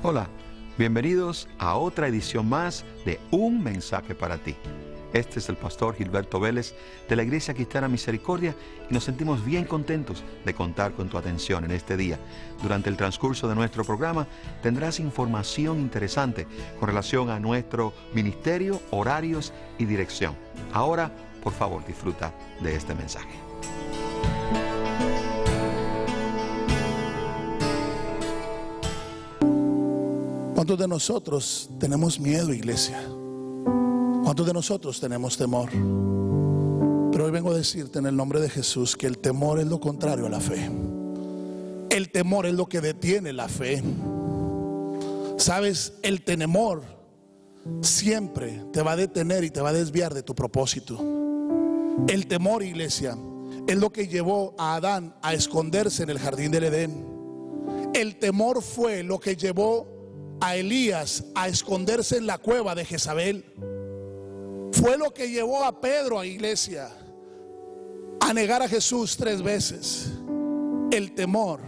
Hola, bienvenidos a otra edición más de Un Mensaje para Ti. Este es el pastor Gilberto Vélez de la Iglesia Cristiana Misericordia y nos sentimos bien contentos de contar con tu atención en este día. Durante el transcurso de nuestro programa tendrás información interesante con relación a nuestro ministerio, horarios y dirección. Ahora, por favor, disfruta de este mensaje. ¿Cuántos de nosotros tenemos miedo, iglesia? ¿Cuántos de nosotros tenemos temor? Pero hoy vengo a decirte en el nombre de Jesús que el temor es lo contrario a la fe. El temor es lo que detiene la fe. Sabes, el temor siempre te va a detener y te va a desviar de tu propósito. El temor, iglesia, es lo que llevó a Adán a esconderse en el jardín del Edén. El temor fue lo que llevó a Elías a esconderse en la cueva de Jezabel. Fue lo que llevó a Pedro, iglesia, a negar a Jesús 3 veces. El temor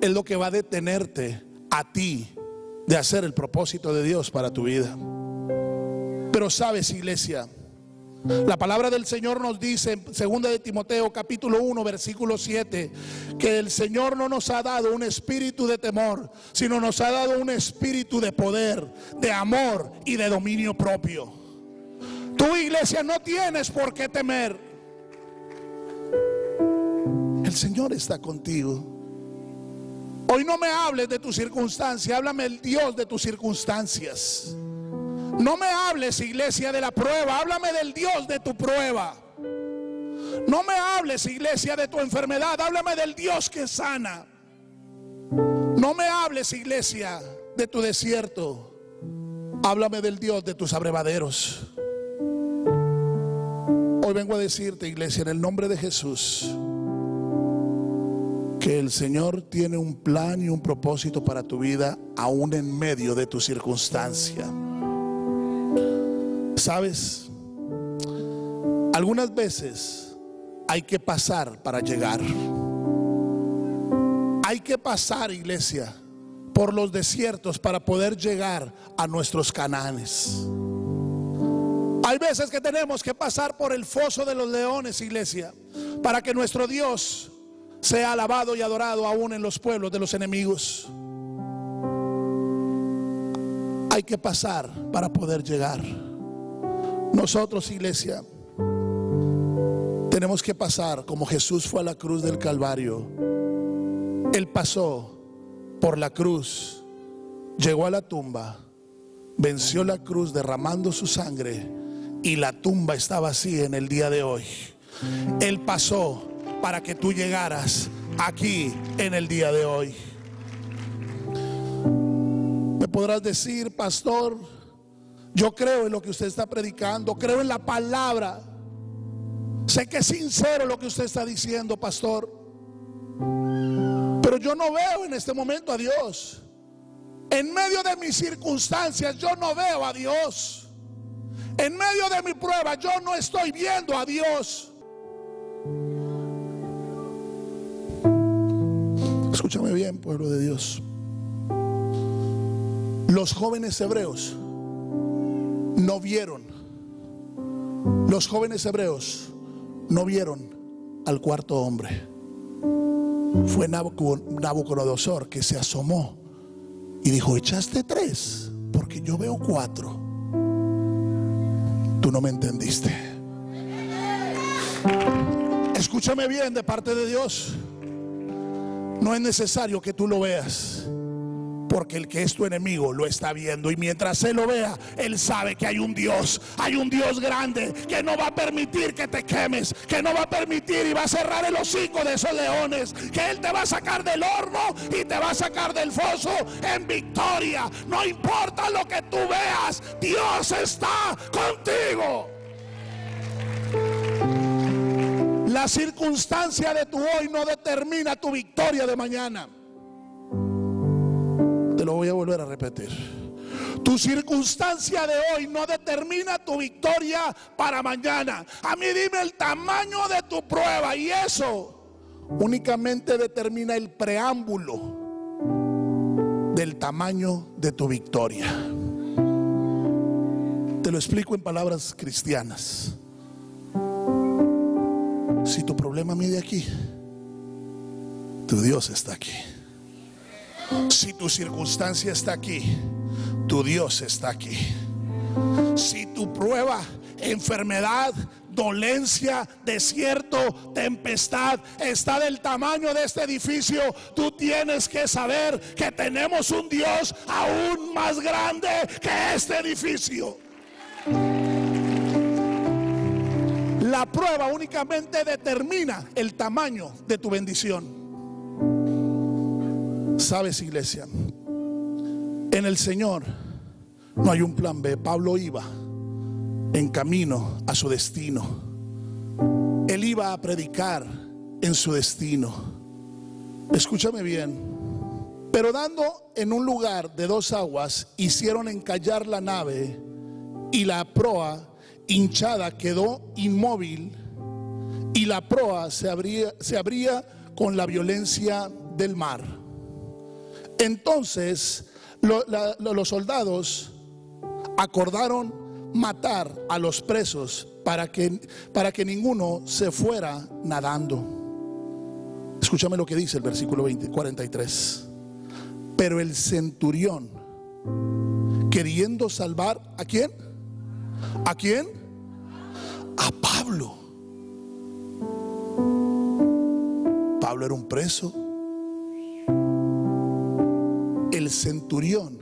es lo que va a detenerte a ti de hacer el propósito de Dios para tu vida. Pero sabes, iglesia, la palabra del Señor nos dice en 2 de Timoteo capítulo 1 versículo 7 que el Señor no nos ha dado un espíritu de temor, sino nos ha dado un espíritu de poder, de amor y de dominio propio. Tu iglesia no tienes por qué temer. El Señor está contigo. Hoy no me hables de tu circunstancia, háblame el Dios de tus circunstancias. No me hables, iglesia, de la prueba, háblame del Dios de tu prueba. No me hables, iglesia, de tu enfermedad, háblame del Dios que sana. No me hables, iglesia, de tu desierto, háblame del Dios de tus abrevaderos. Hoy vengo a decirte, iglesia, en el nombre de Jesús, que el Señor tiene un plan y un propósito para tu vida, aún en medio de tu circunstancia. ¿Sabes? Algunas veces hay que pasar para llegar. Hay que pasar, iglesia, por los desiertos para poder llegar a nuestros Canaánes. Hay veces que tenemos que pasar por el foso de los leones, iglesia, para que nuestro Dios sea alabado y adorado aún en los pueblos de los enemigos. Hay que pasar para poder llegar. Nosotros, iglesia, tenemos que pasar como Jesús fue a la cruz del Calvario. Él pasó por la cruz, llegó a la tumba, venció la cruz derramando su sangre, y la tumba está vacía en el día de hoy. Él pasó para que tú llegaras aquí en el día de hoy. Me podrás decir, pastor, yo creo en lo que usted está predicando, creo en la palabra. Sé que es sincero lo que usted está diciendo, pastor, pero yo no veo en este momento a Dios. En medio de mis circunstancias yo no veo a Dios. En medio de mi prueba yo no estoy viendo a Dios. Escúchame bien, pueblo de Dios. Los jóvenes hebreos no vieron, los jóvenes hebreos no vieron al cuarto hombre. Fue Nabucodonosor que se asomó y dijo: echaste 3 porque yo veo 4. Tú no me entendiste. Escúchame bien de parte de Dios. No es necesario que tú lo veas, porque el que es tu enemigo lo está viendo, y mientras él lo vea, él sabe que hay un Dios grande que no va a permitir que te quemes, que no va a permitir y va a cerrar el hocico de esos leones, que él te va a sacar del horno y te va a sacar del foso en victoria. No importa lo que tú veas, Dios está contigo. La circunstancia de tu hoy no determina tu victoria de mañana. Te lo voy a volver a repetir. Tu circunstancia de hoy no determina tu victoria para mañana. A mí dime el tamaño de tu prueba, y eso únicamente determina el preámbulo del tamaño de tu victoria. Te lo explico en palabras cristianas. Si tu problema mide aquí, tu Dios está aquí. Si tu circunstancia está aquí, tu Dios está aquí. Si tu prueba, enfermedad, dolencia, desierto, tempestad está del tamaño de este edificio, tú tienes que saber que tenemos un Dios aún más grande que este edificio. La prueba únicamente determina el tamaño de tu bendición. ¿Sabes, iglesia? En el Señor no hay un plan B. Pablo iba en camino a su destino. Él iba a predicar en su destino. Escúchame bien. Pero dando en un lugar de 2 aguas, hicieron encallar la nave, y la proa hinchada quedó inmóvil, y la proa se abría con la violencia del mar. Entonces los soldados acordaron matar a los presos para que ninguno se fuera nadando. Escúchame lo que dice el versículo 43. Pero el centurión, queriendo salvar ¿a quién? ¿A quién? A Pablo. Pablo era un preso. El centurión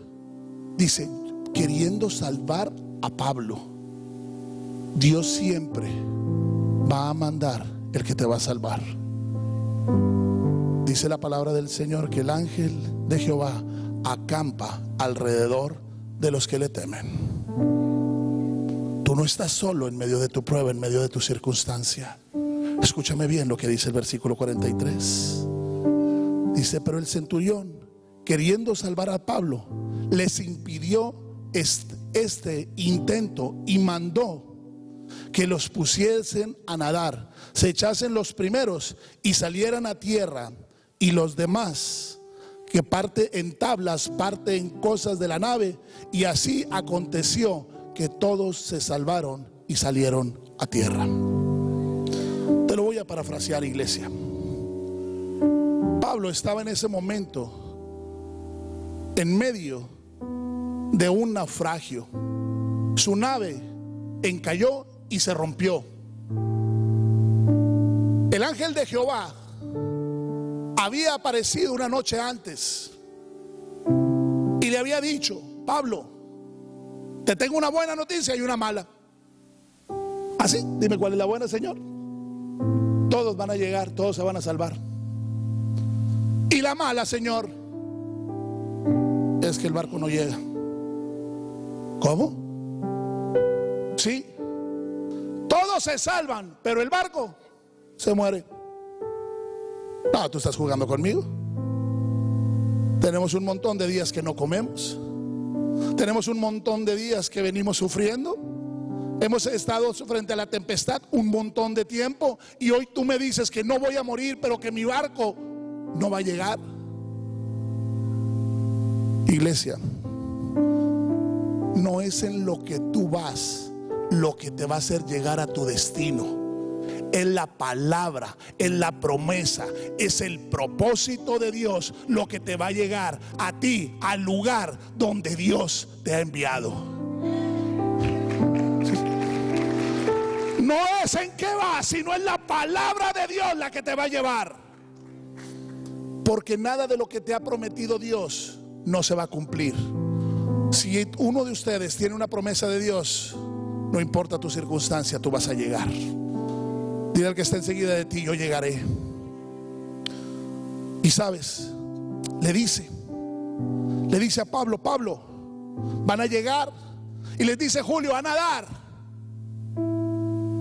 dice, queriendo salvar a Pablo. Dios siempre va a mandar el que te va a salvar. Dice la palabra del Señor que el ángel de Jehová acampa alrededor de los que le temen. Tú no estás solo en medio de tu prueba, en medio de tu circunstancia. Escúchame bien lo que dice el versículo 43. Dice, pero el centurión, queriendo salvar a Pablo, les impidió este intento y mandó que los pusiesen a nadar, se echasen los primeros y salieran a tierra, y los demás que parte en tablas, parte en cosas de la nave. Y así aconteció que todos se salvaron y salieron a tierra. Te lo voy a parafrasear, iglesia. Pablo estaba en ese momento en medio de un naufragio. Su nave encalló y se rompió. El ángel de Jehová había aparecido una noche antes y le había dicho, Pablo, te tengo una buena noticia y una mala. Así, dime cuál es la buena, Señor. Todos van a llegar, todos se van a salvar. Y la mala, Señor, es que el barco no llega. ¿Cómo? Sí, todos se salvan, pero el barco se muere. No, tú estás jugando conmigo. Tenemos un montón de días que no comemos. Tenemos un montón de días que venimos sufriendo. Hemos estado frente a la tempestad un montón de tiempo, y hoy tú me dices que no voy a morir, pero que mi barco no va a llegar. Iglesia, no es en lo que tú vas lo que te va a hacer llegar a tu destino. Es la palabra, es la promesa, es el propósito de Dios lo que te va a llegar a ti, al lugar donde Dios te ha enviado. ¿Sí? No es en qué vas, sino es la palabra de Dios la que te va a llevar. Porque nada de lo que te ha prometido Dios no se va a cumplir. Si uno de ustedes tiene una promesa de Dios, no importa tu circunstancia, tú vas a llegar. Dile al que está enseguida de ti, yo llegaré. Y sabes, le dice a Pablo, Pablo, van a llegar. Y les dice Julio, a nadar.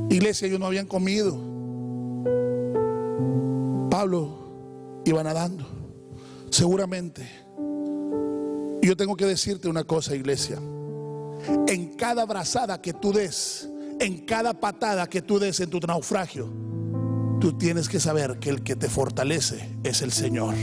Iglesia, ellos no habían comido. Pablo iba nadando, seguramente. Y yo tengo que decirte una cosa, iglesia. En cada brazada que tú des, en cada patada que tú des en tu naufragio, tú tienes que saber que el que te fortalece es el Señor.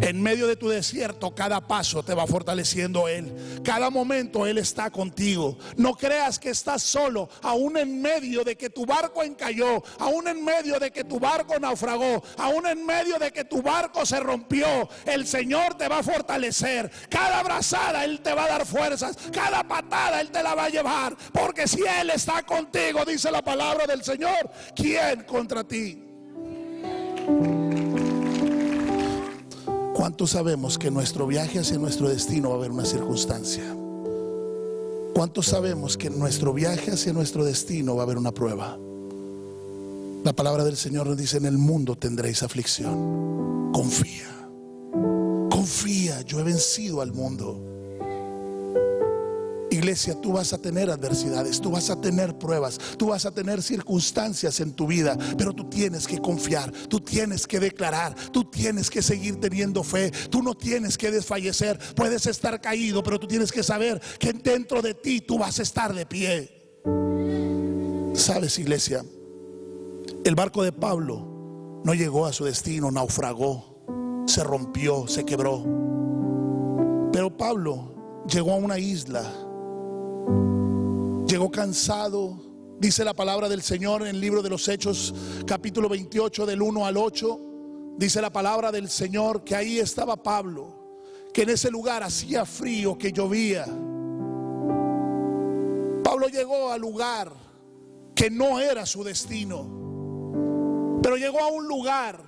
En medio de tu desierto, cada paso te va fortaleciendo Él. Cada momento Él está contigo. No creas que estás solo, aún en medio de que tu barco encalló, aún en medio de que tu barco naufragó, aún en medio de que tu barco se rompió. El Señor te va a fortalecer. Cada abrazada Él te va a dar fuerzas. Cada patada Él te la va a llevar. Porque si Él está contigo, dice la palabra del Señor, ¿quién contra ti? ¿Cuántos sabemos que en nuestro viaje hacia nuestro destino va a haber una circunstancia? ¿Cuántos sabemos que en nuestro viaje hacia nuestro destino va a haber una prueba? La palabra del Señor nos dice: en el mundo tendréis aflicción. Confía, confía, yo he vencido al mundo. Iglesia, tú vas a tener adversidades, tú vas a tener pruebas, tú vas a tener circunstancias en tu vida, pero tú tienes que confiar, tú tienes que declarar, tú tienes que seguir teniendo fe, tú no tienes que desfallecer. Puedes estar caído, pero tú tienes que saber que dentro de ti tú vas a estar de pie. ¿Sabes, iglesia? El barco de Pablo no llegó a su destino, naufragó, se rompió, se quebró. Pero Pablo llegó a una isla. Llegó cansado. Dice la palabra del Señor en el libro de los Hechos, capítulo 28, del 1 al 8. Dice la palabra del Señor que ahí estaba Pablo, que en ese lugar hacía frío, que llovía. Pablo llegó al lugar que no era su destino, pero llegó a un lugar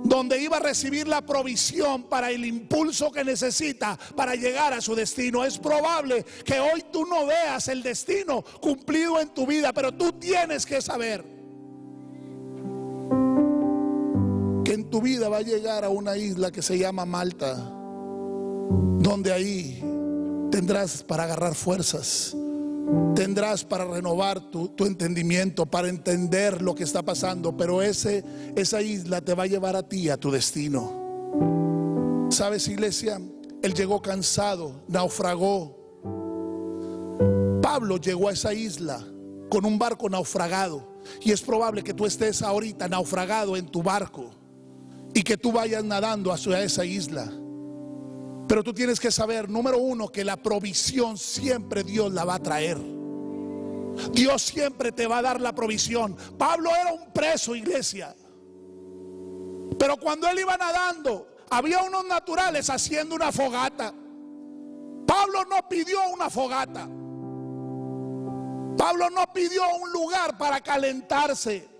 donde iba a recibir la provisión para el impulso que necesita para llegar a su destino. Es probable que hoy tú no veas el destino cumplido en tu vida, pero tú tienes que saber que en tu vida va a llegar a una isla que se llama Malta, donde ahí tendrás para agarrar fuerzas, tendrás para renovar tu entendimiento, para entender lo que está pasando. Pero esa isla te va a llevar a ti a tu destino. ¿Sabes, iglesia? Él llegó cansado, naufragó. Pablo llegó a esa isla con un barco naufragado, y es probable que tú estés ahorita naufragado en tu barco y que tú vayas nadando hacia esa isla. Pero tú tienes que saber, número uno, que la provisión siempre Dios la va a traer. Dios siempre te va a dar la provisión. Pablo era un preso, iglesia, pero cuando él iba nadando, había unos naturales haciendo una fogata. Pablo no pidió una fogata. Pablo no pidió un lugar para calentarse.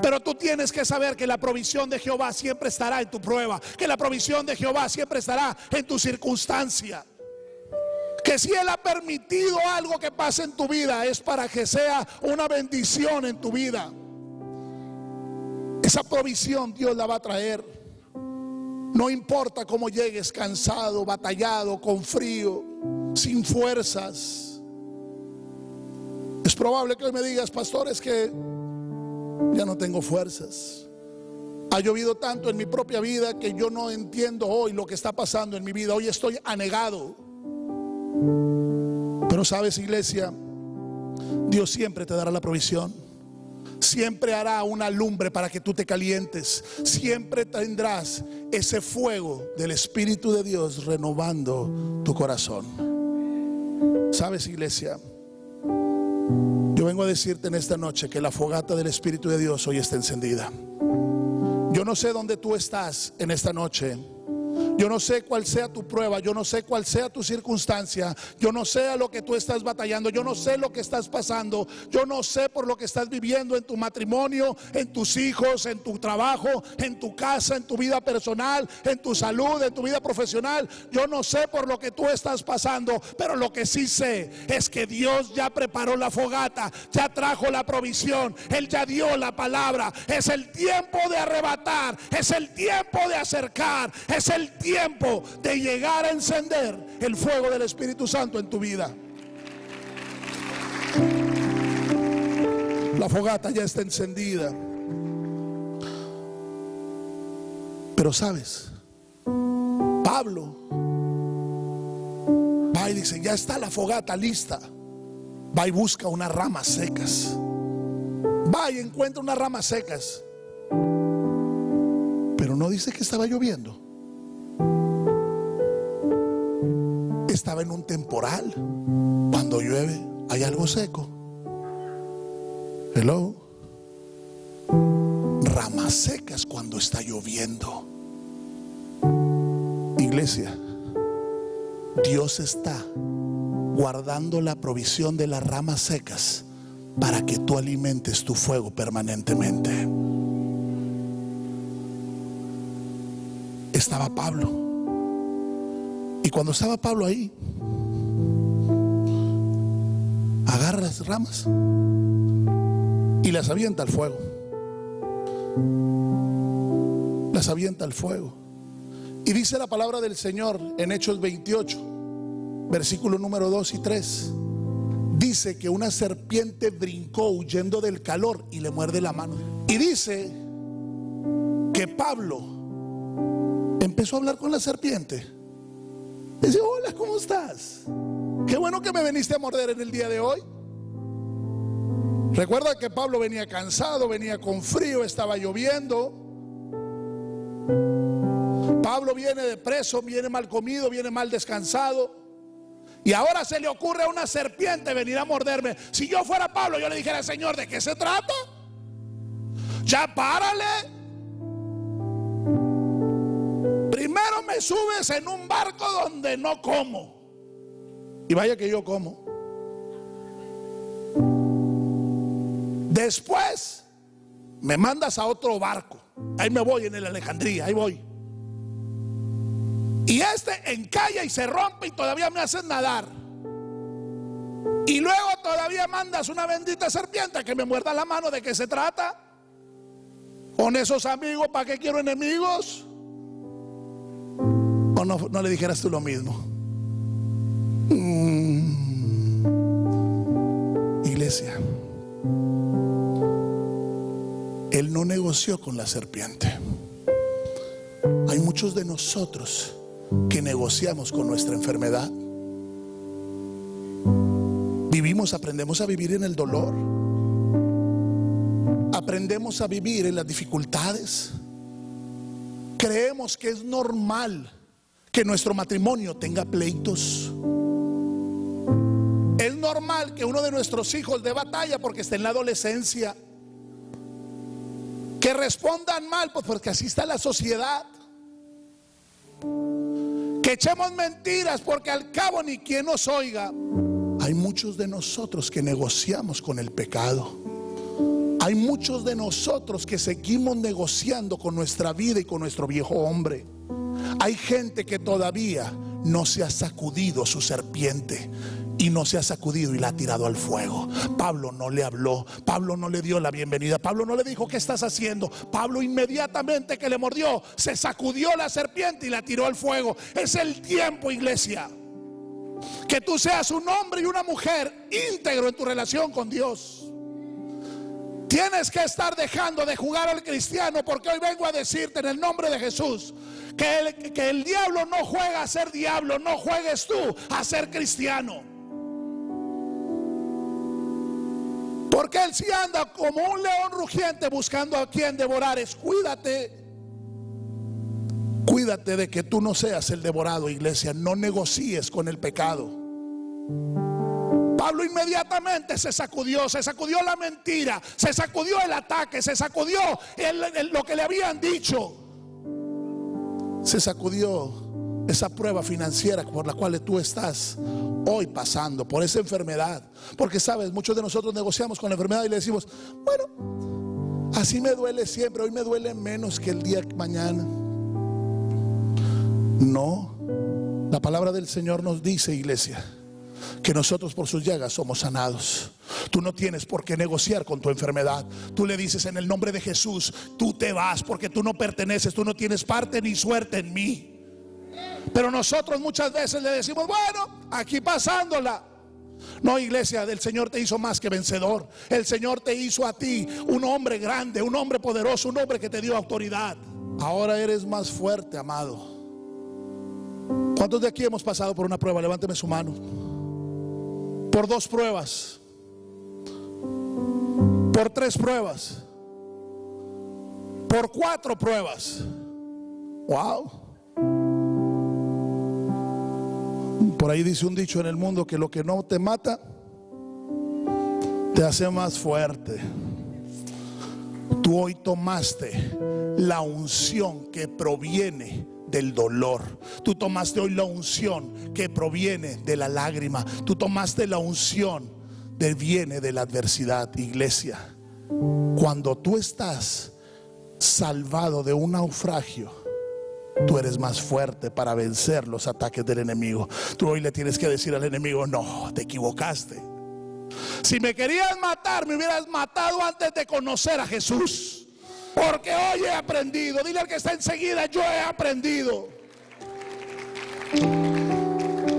Pero tú tienes que saber que la provisión de Jehová siempre estará en tu prueba, que la provisión de Jehová siempre estará en tu circunstancia. Que si Él ha permitido algo que pase en tu vida, es para que sea una bendición en tu vida. Esa provisión Dios la va a traer. No importa cómo llegues, cansado, batallado, con frío, sin fuerzas. Es probable que hoy me digas: pastor, es que ya no tengo fuerzas. Ha llovido tanto en mi propia vida que yo no entiendo hoy lo que está pasando en mi vida. Hoy estoy anegado. Pero sabes, iglesia, Dios siempre te dará la provisión. Siempre hará una lumbre para que tú te calientes. Siempre tendrás ese fuego del Espíritu de Dios renovando tu corazón. Sabes, iglesia, yo vengo a decirte en esta noche que la fogata del Espíritu de Dios hoy está encendida. Yo no sé dónde tú estás en esta noche. Yo no sé cuál sea tu prueba, yo no sé cuál sea tu circunstancia, yo no sé a lo que tú estás batallando, yo no sé lo que estás pasando, yo no sé por lo que estás viviendo en tu matrimonio, en tus hijos, en tu trabajo, en tu casa, en tu vida personal, en tu salud, en tu vida profesional. Yo no sé por lo que tú estás pasando, pero lo que sí sé es que Dios ya preparó la fogata, ya trajo la provisión, Él ya dio la palabra. Es el tiempo de arrebatar, es el tiempo de acercar, es el tiempo de llegar a encender el fuego del Espíritu Santo en tu vida. La fogata ya está encendida. Pero sabes, Pablo va y dice: ya está la fogata lista. Va y busca unas ramas secas. Va y encuentra unas ramas secas. Pero no dice que estaba lloviendo. Estaba en un temporal. Cuando llueve hay algo seco. Hello. Ramas secas cuando está lloviendo. Iglesia, Dios está guardando la provisión de las ramas secas para que tú alimentes tu fuego permanentemente. Estaba Pablo, y cuando estaba Pablo ahí, agarra las ramas y las avienta al fuego. Las avienta al fuego. Y dice la palabra del Señor en Hechos 28, versículo número 2 y 3. Dice que una serpiente brincó huyendo del calor y le muerde la mano. Y dice que Pablo empezó a hablar con la serpiente. Dice: hola, ¿cómo estás? Qué bueno que me viniste a morder en el día de hoy. Recuerda que Pablo venía cansado, venía con frío, estaba lloviendo. Pablo viene de preso, viene mal comido, viene mal descansado. Y ahora se le ocurre a una serpiente venir a morderme. Si yo fuera Pablo, yo le dijera: Señor, ¿de qué se trata? Ya párale. Primero me subes en un barco donde no como. Y vaya que yo como. Después me mandas a otro barco. Ahí me voy en el Alejandría, ahí voy. Y este encalla y se rompe y todavía me haces nadar. Y luego todavía mandas una bendita serpiente que me muerda la mano. ¿De qué se trata? Con esos amigos, ¿para qué quiero enemigos? ¿O no le dijeras tú lo mismo? Iglesia, él no negoció con la serpiente. Hay muchos de nosotros que negociamos con nuestra enfermedad. Aprendemos a vivir en el dolor. Aprendemos a vivir en las dificultades. Creemos que es normal que nuestro matrimonio tenga pleitos. Es normal que uno de nuestros hijos dé batalla porque está en la adolescencia. Que respondan mal, pues porque así está la sociedad. Que echemos mentiras porque al cabo ni quien nos oiga. Hay muchos de nosotros que negociamos con el pecado. Hay muchos de nosotros que seguimos negociando con nuestra vida y con nuestro viejo hombre. Hay gente que todavía no se ha sacudido su serpiente y no se ha sacudido y la ha tirado al fuego. Pablo no le habló, Pablo no le dio la bienvenida, Pablo no le dijo: ¿qué estás haciendo? Pablo inmediatamente que le mordió, se sacudió la serpiente y la tiró al fuego. Es el tiempo, iglesia, que tú seas un hombre y una mujer íntegro en tu relación con Dios. Tienes que estar dejando de jugar al cristiano, porque hoy vengo a decirte en el nombre de Jesús que el diablo no juega a ser diablo. No juegues tú a ser cristiano, porque él sí anda como un león rugiente buscando a quien devorar. Cuídate de que tú no seas el devorado, iglesia. No negocies con el pecado. Pablo inmediatamente se sacudió la mentira, se sacudió el ataque, se sacudió lo que le habían dicho, se sacudió esa prueba financiera por la cual tú estás hoy pasando, por esa enfermedad. Porque sabes, muchos de nosotros negociamos con la enfermedad y le decimos: bueno, así me duele siempre, hoy me duele menos que el día de mañana. No, la palabra del Señor nos dice, iglesia, que nosotros por sus llagas somos sanados. Tú no tienes por qué negociar con tu enfermedad. Tú le dices: en el nombre de Jesús, tú te vas, porque tú no perteneces, tú no tienes parte ni suerte en mí. Pero nosotros muchas veces le decimos: bueno, aquí pasándola. No, iglesia, el Señor te hizo más que vencedor. El Señor te hizo a ti un hombre grande, un hombre poderoso, un hombre que te dio autoridad. Ahora eres más fuerte, amado. ¿Cuántos de aquí hemos pasado por una prueba? Levánteme su mano. Por 2 pruebas, por 3 pruebas, por 4 pruebas. Wow. Por ahí dice un dicho en el mundo que lo que no te mata te hace más fuerte. Tú hoy tomaste la unción que proviene del dolor. Tú tomaste hoy la unción que proviene de la lágrima. Tú tomaste la unción que viene de la adversidad, iglesia. Cuando tú estás salvado de un naufragio, tú eres más fuerte para vencer los ataques del enemigo. Tú hoy le tienes que decir al enemigo: no, te equivocaste. Si me querías matar, me hubieras matado antes de conocer a Jesús. Porque hoy he aprendido. Dile al que está enseguida: yo he aprendido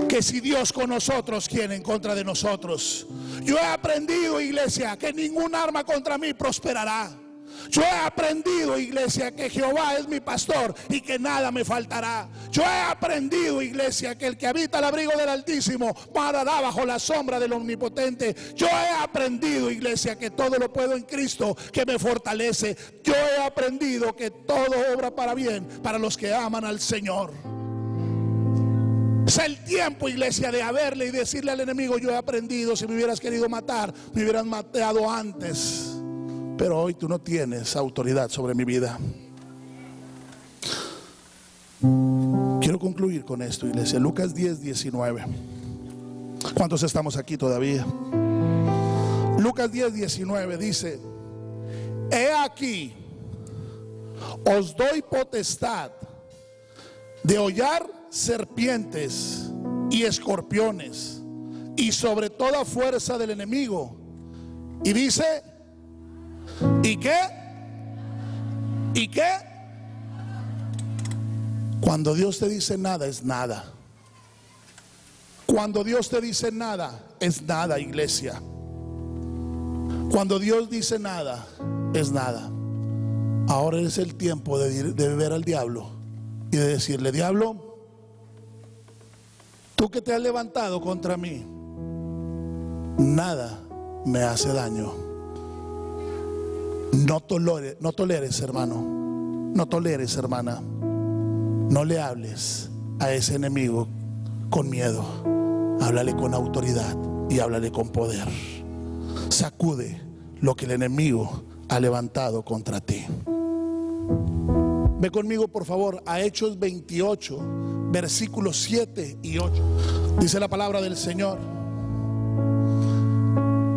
que si Dios con nosotros, ¿quién en contra de nosotros? Yo he aprendido, iglesia, que ningún arma contra mí prosperará. Yo he aprendido, iglesia, que Jehová es mi pastor y que nada me faltará. Yo he aprendido, iglesia, que el que habita el abrigo del Altísimo morará bajo la sombra del Omnipotente. Yo he aprendido, iglesia, que todo lo puedo en Cristo que me fortalece. Yo he aprendido que todo obra para bien para los que aman al Señor. Es el tiempo, iglesia, de haberle y decirle al enemigo: yo he aprendido. Si me hubieras querido matar, me hubieras matado antes. Pero hoy tú no tienes autoridad sobre mi vida. Quiero concluir con esto, iglesia. Lucas 10:19. ¿Cuántos estamos aquí todavía? Lucas 10:19 dice: he aquí, os doy potestad de hollar serpientes y escorpiones y sobre toda fuerza del enemigo. Y dice: ¿y qué? ¿Y qué? Cuando Dios te dice nada, es nada. Cuando Dios te dice nada, es nada, iglesia. Cuando Dios dice nada, es nada. Ahora es el tiempo de ver al diablo y de decirle: diablo, tú que te has levantado contra mí, nada me hace daño. No toleres, hermano. No toleres, hermana. No le hables a ese enemigo con miedo. Háblale con autoridad y háblale con poder. Sacude lo que el enemigo ha levantado contra ti. Ve conmigo, por favor, a Hechos 28, versículos 7 y 8. Dice la palabra del Señor: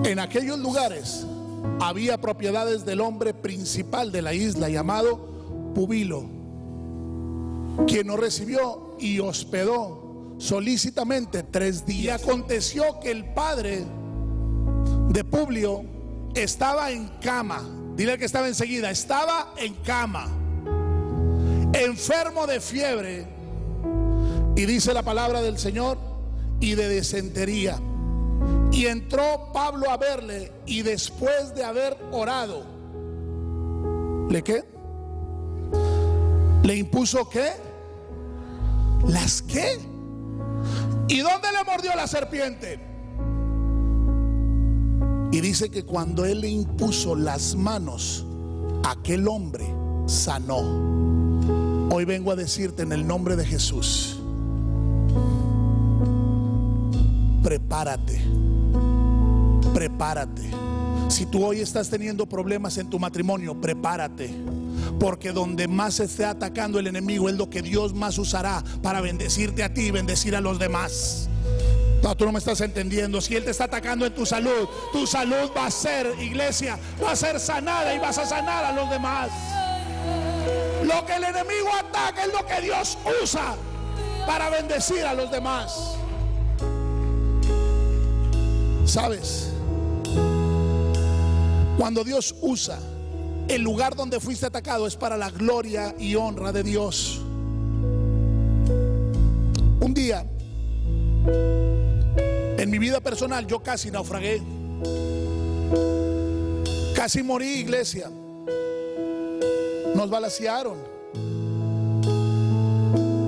en aquellos lugares había propiedades del hombre principal de la isla, llamado Publio, quien nos recibió y hospedó solícitamente 3 días. Y aconteció que el padre de Publio estaba en cama. Dile al que estaba enseguida: estaba en cama, enfermo de fiebre. Y dice la palabra del Señor: y de disentería. Y entró Pablo a verle, y después de haber orado, ¿le qué? ¿Le impuso qué? ¿Las qué? ¿Y dónde le mordió la serpiente? Y dice que cuando él le impuso las manos, aquel hombre sanó. Hoy vengo a decirte en el nombre de Jesús: prepárate. Prepárate. Si tú hoy estás teniendo problemas en tu matrimonio, prepárate. Porque donde más se esté atacando el enemigo es lo que Dios más usará para bendecirte a ti y bendecir a los demás. No, tú no me estás entendiendo. Si Él te está atacando en tu salud va a ser, iglesia, va a ser sanada y vas a sanar a los demás. Lo que el enemigo ataca es lo que Dios usa para bendecir a los demás. ¿Sabes? Cuando Dios usa el lugar donde fuiste atacado, es para la gloria y honra de Dios. Un día en mi vida personal yo casi naufragué, casi morí, iglesia. Nos balacearon.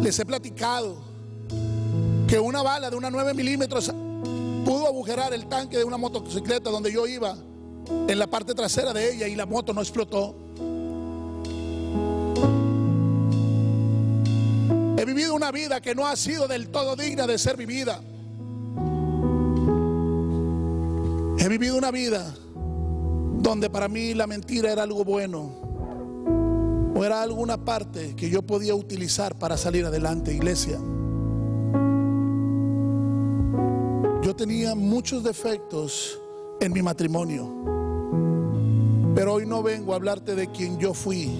Les he platicado que una bala de una 9 milímetros pudo agujerar el tanque de una motocicleta donde yo iba, en la parte trasera de ella, y la moto no explotó. He vivido una vida que no ha sido del todo digna de ser vivida. He vivido una vida donde para mí la mentira era algo bueno, o era alguna parte que yo podía utilizar para salir adelante, iglesia. Yo tenía muchos defectos en mi matrimonio, pero hoy no vengo a hablarte de quien yo fui.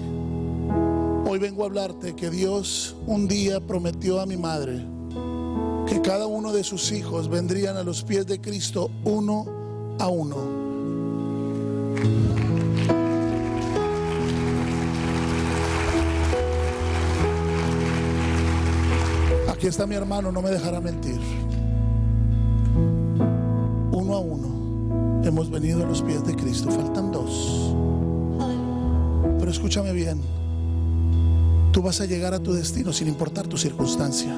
Hoy vengo a hablarte que Dios un día prometió a mi madre que cada uno de sus hijos vendrían a los pies de Cristo uno a uno. Aquí está mi hermano, no me dejará mentir. Uno a uno hemos venido a los pies de Cristo. Faltan dos. Pero escúchame bien. Tú vas a llegar a tu destino sin importar tu circunstancia,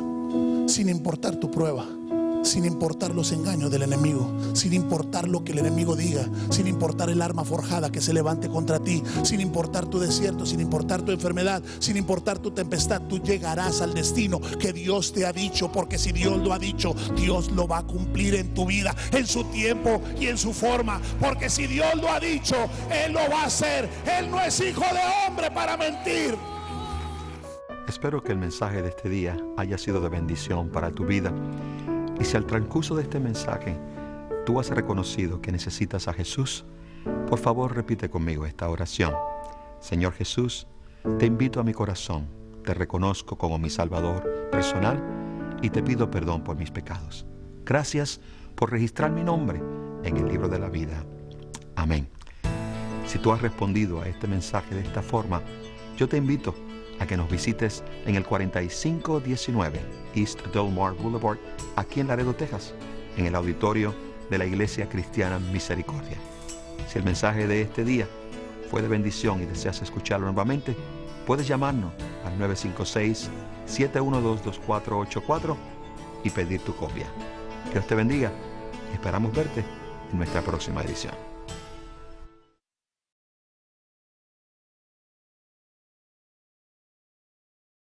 sin importar tu prueba, sin importar los engaños del enemigo, sin importar lo que el enemigo diga, sin importar el arma forjada que se levante contra ti, sin importar tu desierto, sin importar tu enfermedad, sin importar tu tempestad. Tú llegarás al destino que Dios te ha dicho, porque si Dios lo ha dicho, Dios lo va a cumplir en tu vida, en su tiempo y en su forma. Porque si Dios lo ha dicho, Él lo va a hacer. Él no es hijo de hombre para mentir. Espero que el mensaje de este día haya sido de bendición para tu vida. Y si al transcurso de este mensaje tú has reconocido que necesitas a Jesús, por favor repite conmigo esta oración. Señor Jesús, te invito a mi corazón, te reconozco como mi Salvador personal y te pido perdón por mis pecados. Gracias por registrar mi nombre en el libro de la vida. Amén. Si tú has respondido a este mensaje de esta forma, yo te invito a que nos visites en el 4519 East Delmar Boulevard, aquí en Laredo, Texas, en el auditorio de la Iglesia Cristiana Misericordia. Si el mensaje de este día fue de bendición y deseas escucharlo nuevamente, puedes llamarnos al 956-712-2484 y pedir tu copia. Que Dios te bendiga y esperamos verte en nuestra próxima edición.